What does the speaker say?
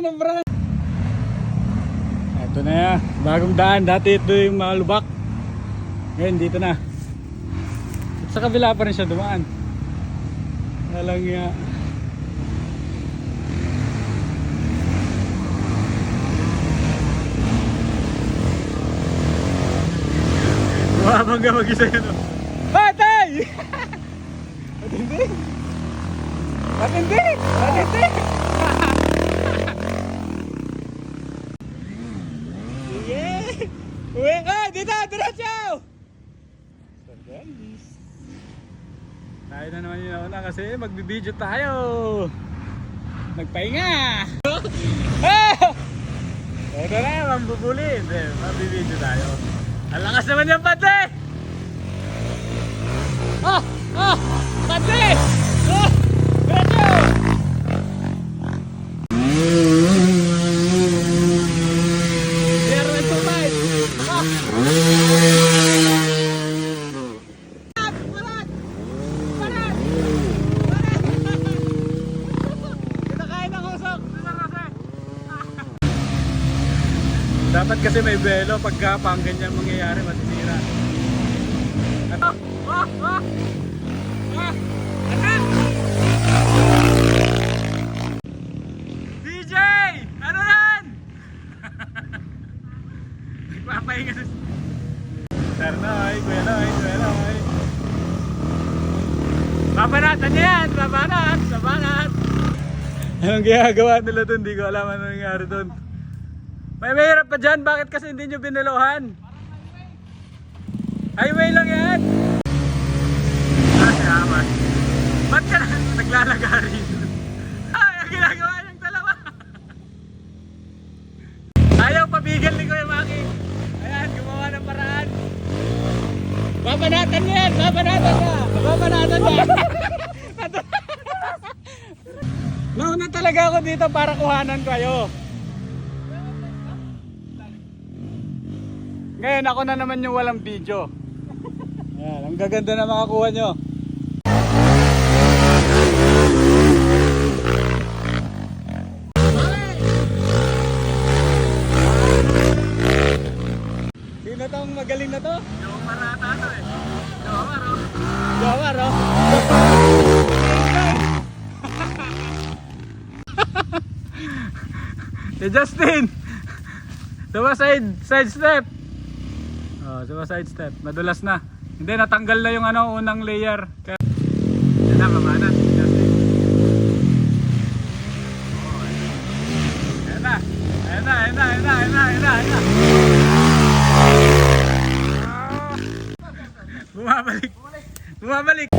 ng brand. Ito na yan, bagong daan. Dati ito yung malubak. Ngayon dito na. At sa kabila pa rin siya dumaan. Walang nga. Bumabangga mag-isa yun. Patay! Matindi! Matindi! Matindi! Sige! Uwi ka! Dito! Diretso! Tayo na naman yun ako na kasi magbibideo tayo! Nagpahinga! Ito na! Mambubuli! Magbibideo tayo! Ang lakas naman yung pati! Pati! Diretso! Dapat kasi may belo pagka pang ganyan mangyayari masisira. DJ! Ano yan? Nagpapahinga sa... Sir Noy, Kuya Noy, Kuya Noy. Babanatan niya yan! Babanat! Babanat! Anong ginagawa nila dun? Hindi ko alam anong nangyari dun. May mahirap pa dyan, bakit kasi hindi nyo binelohan? Highway lang yan! Kasi aman. Ba't ka na naglalagari? Ay, ang ginagawa niyang dalawa! Ayaw pabigil ni Kuya Maki. Ayan, gumawa ng paraan. Babanatan yan! Babanatan ka! Babanatan ka! Nauna talaga ako dito para kuhanan ko kayo. Ngayon ako na naman yung walang video. Ayan, ang gaganda na makakuha nyo. Sino tong magaling na to? Yung marata to eh. Jomar oh. Jomar oh. Si Justin. Diba side step? Oh, diba side step? Madulas na. Hindi, natanggal na yung unang layer. Kaya... Yan na, mamanat. Justin. Oh, ayan na. Ayan na, ayan na, ayan na, ayan na, ayan na, ayan na. Bumabalik. Bumabalik.